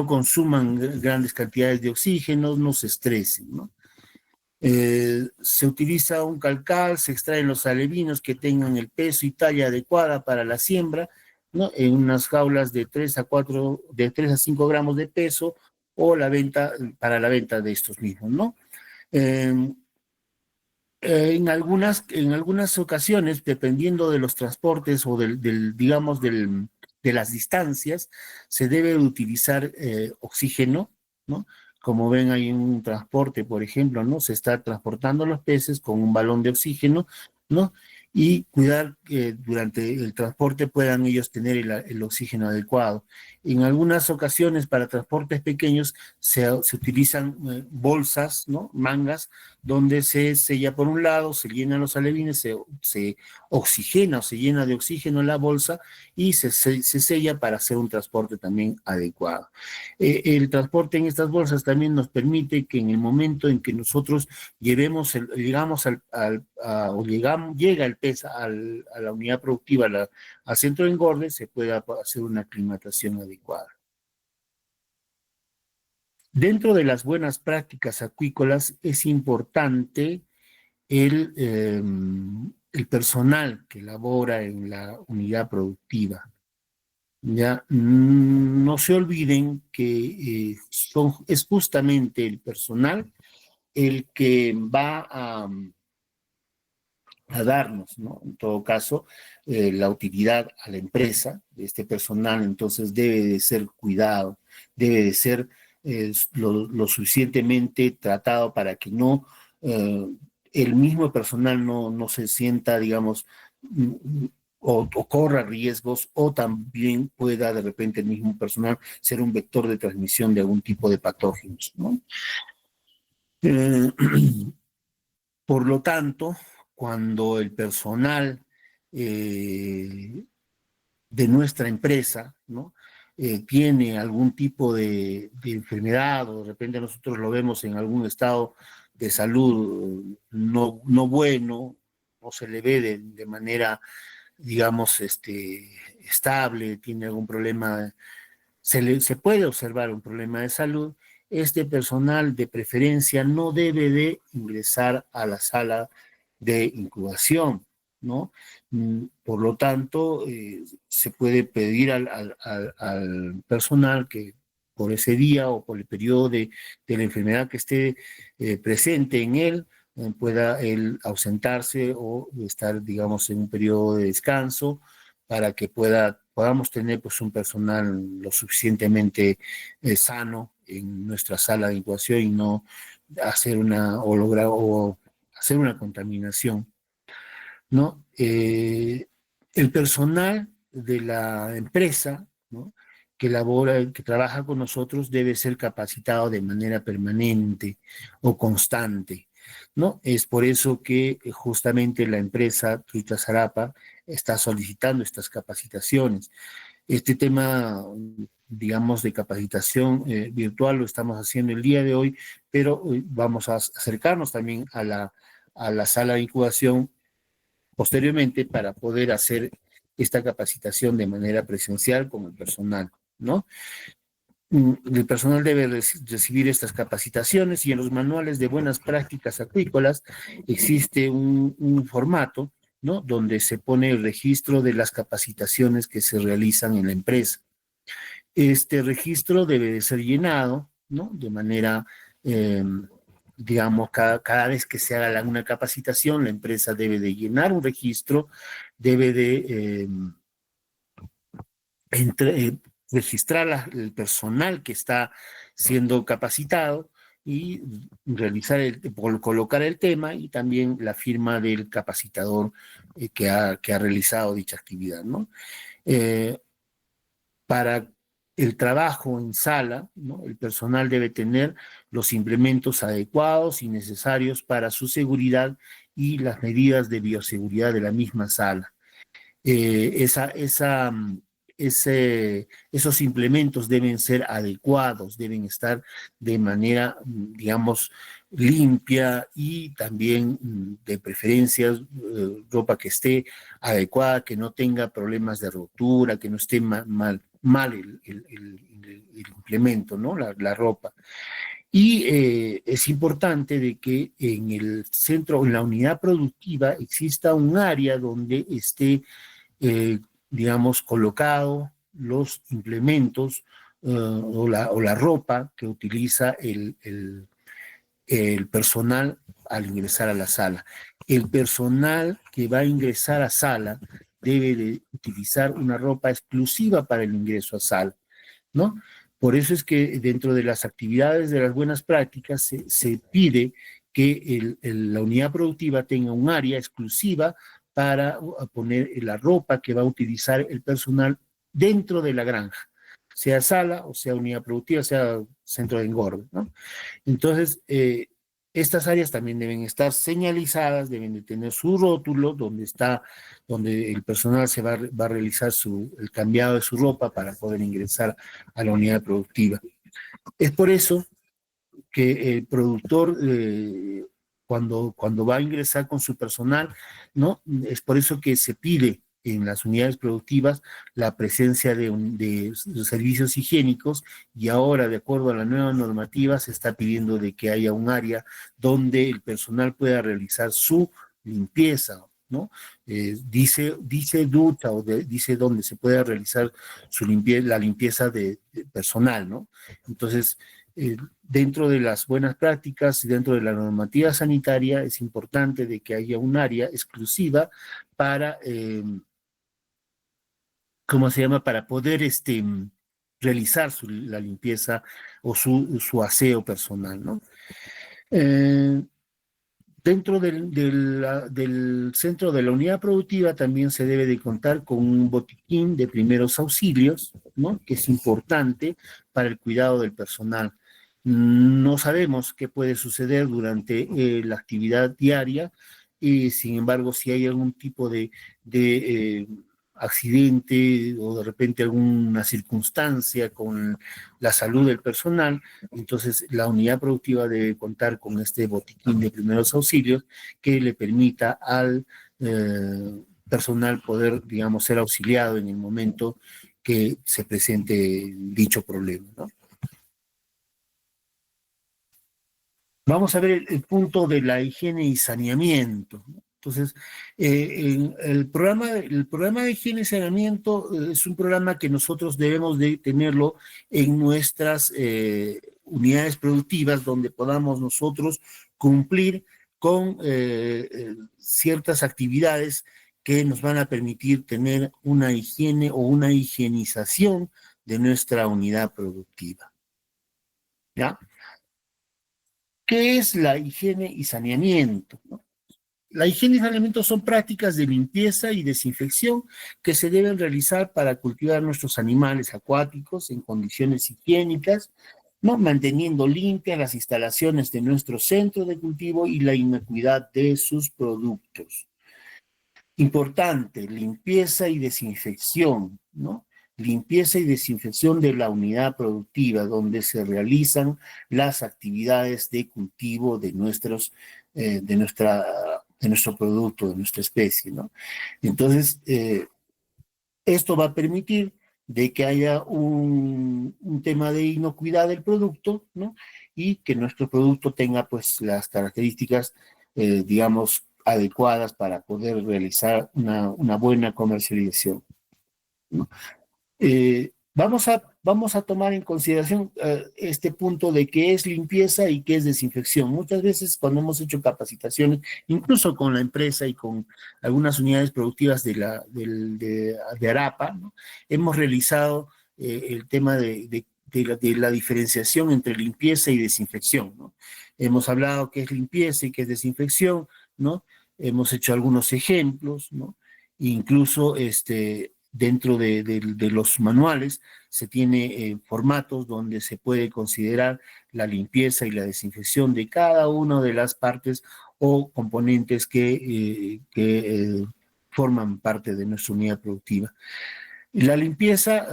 consuman grandes cantidades de oxígeno, no se estresen, ¿no? Se utiliza un calcal, se extraen los alevinos que tengan el peso y talla adecuada para la siembra, ¿no? En unas jaulas de 3 a 5 gramos de peso, o para la venta de estos mismos, ¿no? Eh, en algunas ocasiones, dependiendo de los transportes o digamos, de las distancias, se debe utilizar oxígeno, ¿no? Como ven, hay un transporte, por ejemplo, ¿no? Se está transportando los peces con un balón de oxígeno, ¿no? Y cuidar que durante el transporte puedan ellos tener el oxígeno adecuado. En algunas ocasiones, para transportes pequeños, se utilizan bolsas, ¿no? Mangas, donde se sella por un lado, se llenan los alevines, se oxigena o se llena de oxígeno la bolsa y se sella para hacer un transporte también adecuado. El transporte en estas bolsas también nos permite que en el momento en que nosotros llevemos llegamos llega el pez a la unidad productiva, al centro de engorde, se pueda hacer una aclimatación adecuada. Dentro de las buenas prácticas acuícolas es importante el personal que labora en la unidad productiva. Ya, no se olviden que es justamente el personal el que va a darnos, ¿no? En todo caso, la utilidad a la empresa de este personal, entonces debe de ser cuidado, debe de ser lo suficientemente tratado para que no, el mismo personal no se sienta, digamos, o corra riesgos, o también pueda de repente el mismo personal ser un vector de transmisión de algún tipo de patógenos, ¿no? Eh, Por lo tanto, cuando el personal de nuestra empresa, ¿no? Tiene algún tipo de enfermedad, o de repente nosotros lo vemos en algún estado de salud no bueno, o se le ve de manera, digamos, estable, tiene algún problema, se puede observar un problema de salud, este personal de preferencia no debe de ingresar a la sala de incubación, ¿no? Por lo tanto, se puede pedir al personal que por ese día o por el periodo de la enfermedad que esté presente en él, pueda él ausentarse o estar, digamos, en un periodo de descanso para que podamos tener pues un personal lo suficientemente sano en nuestra sala de incubación y no hacer o hacer una contaminación, ¿no? El personal de la empresa, ¿no? Que trabaja con nosotros debe ser capacitado de manera permanente o constante, ¿no? Es por eso que justamente la empresa Truita Zarapa está solicitando estas capacitaciones. Este tema, digamos, de capacitación virtual lo estamos haciendo el día de hoy, pero vamos a acercarnos también a la sala de incubación posteriormente para poder hacer esta capacitación de manera presencial con el personal, ¿no? El personal debe recibir estas capacitaciones y en los manuales de buenas prácticas acuícolas existe un formato, ¿no? Donde se pone el registro de las capacitaciones que se realizan en la empresa. Este registro debe de ser llenado, ¿no? De manera, digamos, cada vez que se haga una capacitación, la empresa debe de llenar un registro, debe de entre, registrar el personal que está siendo capacitado y realizar colocar el tema y también la firma del capacitador que ha realizado dicha actividad, ¿no? Para el trabajo en sala, ¿no? El personal debe tener los implementos adecuados y necesarios para su seguridad y las medidas de bioseguridad de la misma sala. Esos implementos deben ser adecuados, deben estar de manera, digamos, limpia y también de preferencia ropa que esté adecuada, que no tenga problemas de rotura, que no esté mal el implemento, ¿no? La ropa. Y es importante de que en el centro, en la unidad productiva, exista un área donde esté eh, digamos, colocado los implementos o la ropa que utiliza el personal al ingresar a la sala. El personal que va a ingresar a sala debe de utilizar una ropa exclusiva para el ingreso a sala, ¿no? Por eso es que dentro de las actividades de las buenas prácticas se pide que la unidad productiva tenga un área exclusiva para poner la ropa que va a utilizar el personal dentro de la granja, sea sala o sea unidad productiva, sea centro de engorde, ¿no? Entonces, estas áreas también deben estar señalizadas, deben de tener su rótulo donde el personal va a realizar el cambiado de su ropa para poder ingresar a la unidad productiva. Es por eso que el productor, cuando va a ingresar con su personal, ¿no? Es por eso que se pide en las unidades productivas la presencia de servicios higiénicos, y ahora, de acuerdo a la nueva normativa, se está pidiendo de que haya un área donde el personal pueda realizar su limpieza, ¿no? Dice ducha dice donde se pueda realizar la limpieza de personal, ¿no? Entonces, dentro de las buenas prácticas y dentro de la normativa sanitaria es importante de que haya un área exclusiva para, ¿cómo se llama? Para poder realizar la limpieza o su aseo personal, ¿no? Dentro del centro de la unidad productiva también se debe de contar con un botiquín de primeros auxilios, ¿no? Que es importante para el cuidado del personal. No sabemos qué puede suceder durante la actividad diaria, y sin embargo, si hay algún tipo de accidente o de repente alguna circunstancia con la salud del personal, entonces la unidad productiva debe contar con este botiquín de primeros auxilios que le permita al personal poder, digamos, ser auxiliado en el momento que se presente dicho problema, ¿no? Vamos a ver el punto de la higiene y saneamiento, ¿no? Entonces, el programa de higiene y saneamiento es un programa que nosotros debemos de tenerlo en nuestras unidades productivas, donde podamos nosotros cumplir con ciertas actividades que nos van a permitir tener una higiene o una higienización de nuestra unidad productiva, ¿ya? ¿Qué es la higiene y saneamiento, ¿no? La higiene y saneamiento son prácticas de limpieza y desinfección que se deben realizar para cultivar nuestros animales acuáticos en condiciones higiénicas, ¿no? Manteniendo limpias las instalaciones de nuestro centro de cultivo y la inocuidad de sus productos. Importante, limpieza y desinfección, ¿no? Limpieza y desinfección de la unidad productiva donde se realizan las actividades de cultivo de nuestro producto, de nuestra especie, ¿no? Entonces, esto va a permitir de que haya un tema de inocuidad del producto, ¿no? Y que nuestro producto tenga, pues, las características, digamos, adecuadas para poder realizar una buena comercialización, ¿no? Vamos a tomar en consideración este punto de qué es limpieza y qué es desinfección. Muchas veces cuando hemos hecho capacitaciones, incluso con la empresa y con algunas unidades productivas de Arapa, ¿no? Hemos realizado el tema de la diferenciación entre limpieza y desinfección, ¿no? Hemos hablado qué es limpieza y qué es desinfección, ¿no? Hemos hecho algunos ejemplos, ¿no? Incluso dentro de los manuales se tiene formatos donde se puede considerar la limpieza y la desinfección de cada una de las partes o componentes que forman parte de nuestra unidad productiva. La limpieza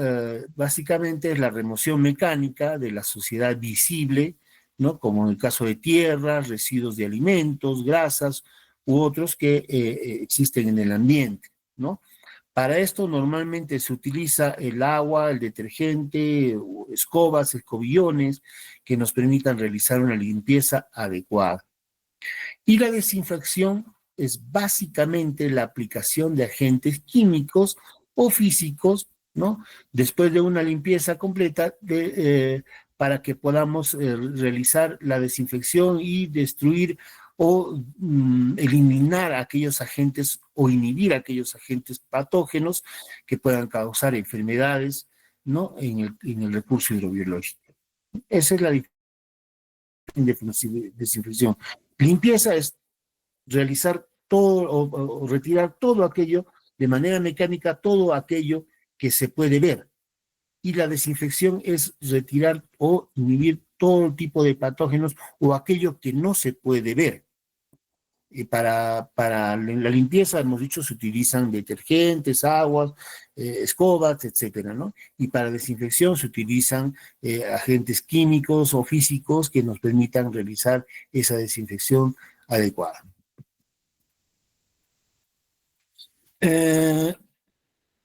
básicamente es la remoción mecánica de la suciedad visible, ¿no? Como en el caso de tierras, residuos de alimentos, grasas u otros que existen en el ambiente, ¿no? Para esto normalmente se utiliza el agua, el detergente, escobas, escobillones, que nos permitan realizar una limpieza adecuada. Y la desinfección es básicamente la aplicación de agentes químicos o físicos, ¿no? Después de una limpieza completa para que podamos realizar la desinfección y destruir o eliminar aquellos agentes o inhibir aquellos agentes patógenos que puedan causar enfermedades, ¿no? En el recurso hidrobiológico. Esa es la desinfección. Limpieza es realizar todo o retirar todo aquello de manera mecánica, todo aquello que se puede ver. Y la desinfección es retirar o inhibir todo tipo de patógenos o aquello que no se puede ver. Para la limpieza, hemos dicho, se utilizan detergentes, aguas, escobas, etcétera, ¿no? Y para desinfección se utilizan agentes químicos o físicos que nos permitan realizar esa desinfección adecuada. Eh,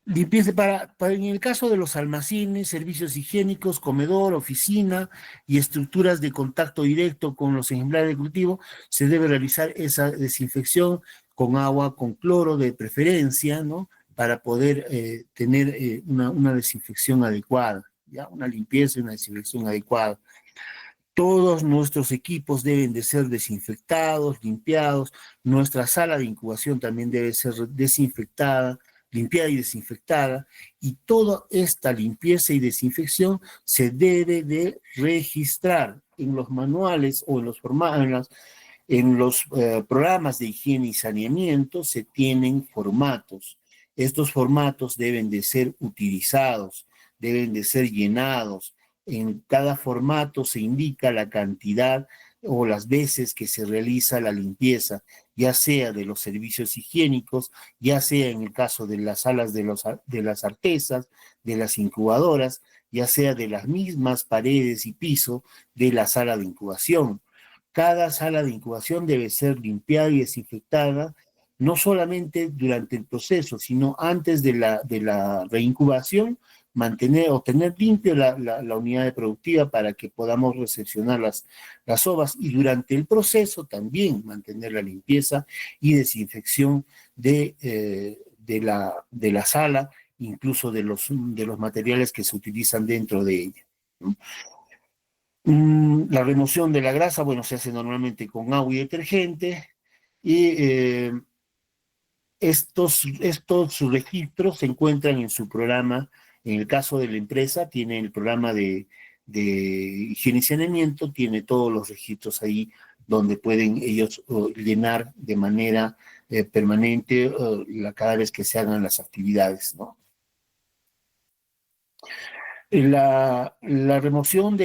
Limpieza en el caso de los almacenes, servicios higiénicos, comedor, oficina y estructuras de contacto directo con los ejemplares de cultivo, se debe realizar esa desinfección con agua, con cloro de preferencia, ¿no? Para poder tener una desinfección adecuada, ¿ya? Una limpieza y una desinfección adecuada. Todos nuestros equipos deben de ser desinfectados, limpiados. Nuestra sala de incubación también debe ser desinfectada, limpiada y desinfectada. Y toda esta limpieza y desinfección se debe de registrar en los manuales o en los programas de higiene y saneamiento. Se tienen formatos. Estos formatos deben de ser utilizados, deben de ser llenados. En cada formato se indica la cantidad o las veces que se realiza la limpieza, ya sea de los servicios higiénicos, ya sea en el caso de las salas de las artesas, de las incubadoras, ya sea de las mismas paredes y piso de la sala de incubación. Cada sala de incubación debe ser limpiada y desinfectada, no solamente durante el proceso, sino antes de la reincubación, mantener o tener limpia la unidad productiva para que podamos recepcionar las ovas, y durante el proceso también mantener la limpieza y desinfección de la sala, incluso de los materiales que se utilizan dentro de ella, ¿no? La remoción de la grasa, bueno, se hace normalmente con agua y detergente, y estos registros se encuentran en su programa. En el caso de la empresa, tiene el programa de higiene y saneamiento, tiene todos los registros ahí donde pueden ellos llenar de manera permanente cada vez que se hagan las actividades, ¿no? La remoción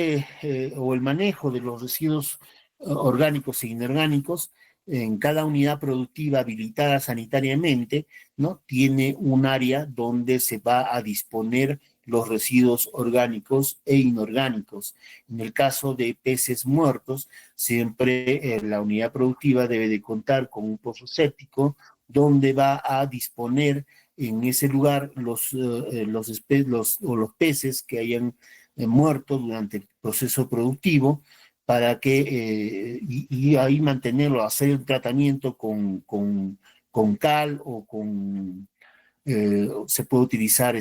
o el manejo de los residuos orgánicos e inorgánicos en cada unidad productiva habilitada sanitariamente, ¿no? Tiene un área donde se va a disponer los residuos orgánicos e inorgánicos. En el caso de peces muertos, siempre la unidad productiva debe de contar con un pozo séptico donde va a disponer en ese lugar los peces que hayan muerto durante el proceso productivo, para que, y ahí mantenerlo, hacer el tratamiento con cal o se puede utilizar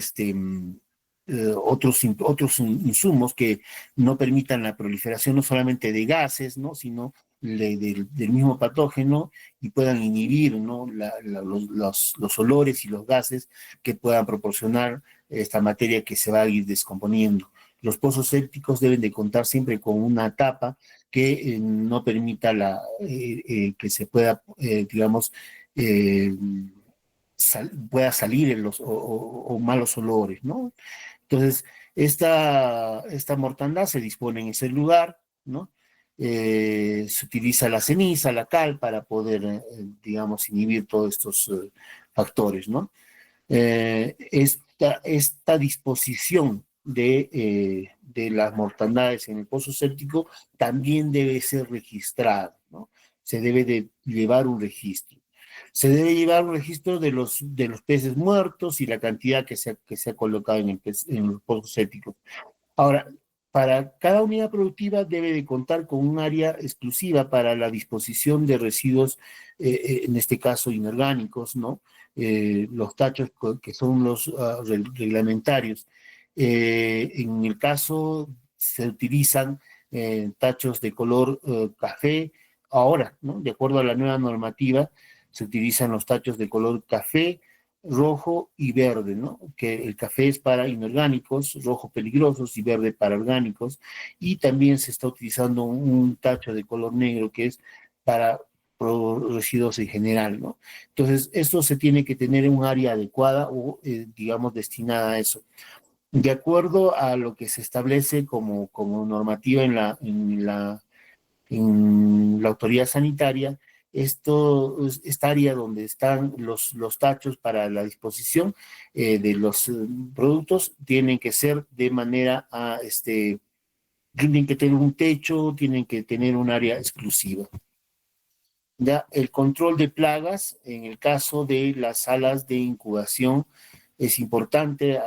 otros insumos que no permitan la proliferación no solamente de gases, ¿no? Sino del mismo patógeno, y puedan inhibir, ¿no? Los olores y los gases que puedan proporcionar esta materia que se va a ir descomponiendo. Los pozos sépticos deben de contar siempre con una tapa que no permita que se pueda, digamos, pueda salir o malos olores, ¿no? Entonces, esta mortandad se dispone en ese lugar, ¿no? Se utiliza la ceniza, la cal, para poder, digamos, inhibir todos estos factores, ¿no? Esta disposición de las mortandades en el pozo séptico también debe ser registrada, ¿no? Se debe de llevar un registro. Se debe llevar un registro de los peces muertos y la cantidad que se ha colocado en los pozos sépticos. Ahora, para cada unidad productiva debe de contar con un área exclusiva para la disposición de residuos, en este caso inorgánicos, ¿no? Los tachos que son los reglamentarios. En el caso se utilizan tachos de color café, ahora, ¿no? De acuerdo a la nueva normativa, se utilizan los tachos de color café, rojo y verde, ¿no? Que el café es para inorgánicos, rojo peligrosos y verde para orgánicos, y también se está utilizando un tacho de color negro que es para residuos en general, ¿no? Entonces, esto se tiene que tener en un área adecuada o, digamos, destinada a eso. De acuerdo a lo que se establece como normativa en la autoridad sanitaria, esta área donde están los tachos para la disposición de los productos tienen que ser de manera tienen que tener un techo, tienen que tener un área exclusiva. Ya el control de plagas, en el caso de las salas de incubación, es importante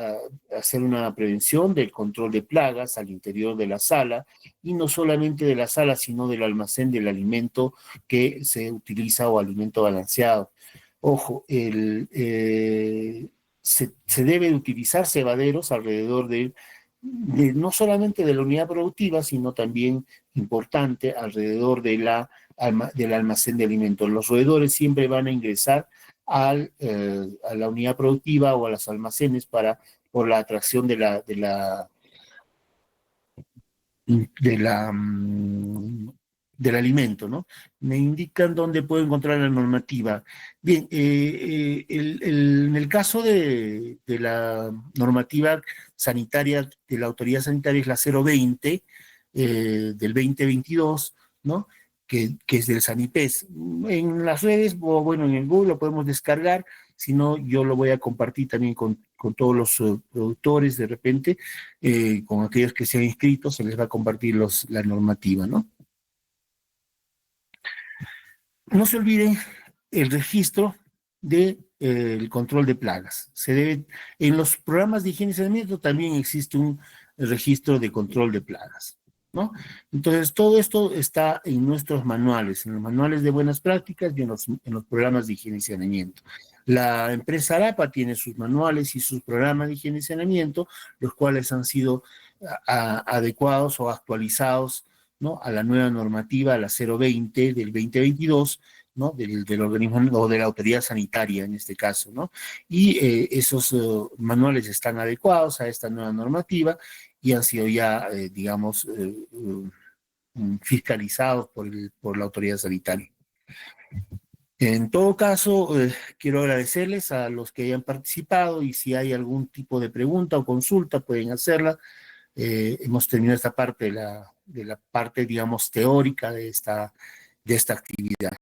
hacer una prevención del control de plagas al interior de la sala, y no solamente de la sala, sino del almacén del alimento que se utiliza o alimento balanceado. Ojo, se debe utilizar cebaderos alrededor no solamente de la unidad productiva, sino también importante alrededor del almacén de alimentos. Los roedores siempre van a ingresar a la unidad productiva o a los almacenes por la atracción de la, mm, del alimento, ¿no? Me indican dónde puedo encontrar la normativa. Bien, en el caso de la normativa sanitaria, de la autoridad sanitaria es la 020 del 2022, ¿no? Que es del Sanipes. En las redes, o bueno, en el Google lo podemos descargar, si no, yo lo voy a compartir también con todos los productores de repente, con aquellos que se han inscrito, se les va a compartir la normativa, ¿no? No se olviden el registro del control de plagas. En los programas de higiene y saneamiento también existe un registro de control de plagas, ¿no? Entonces, todo esto está en nuestros manuales, en los manuales de buenas prácticas y en los programas de higiene y saneamiento. La empresa Arapa tiene sus manuales y sus programas de higiene y saneamiento, los cuales han sido adecuados o actualizados, ¿no? A la nueva normativa, a la 020 del 2022, ¿no? Del organismo o de la autoridad sanitaria en este caso, ¿no? Y esos manuales están adecuados a esta nueva normativa y han sido ya, digamos, fiscalizados por la autoridad sanitaria. En todo caso, quiero agradecerles a los que hayan participado, y si hay algún tipo de pregunta o consulta pueden hacerla. Hemos terminado esta parte de la parte, digamos, teórica de esta actividad.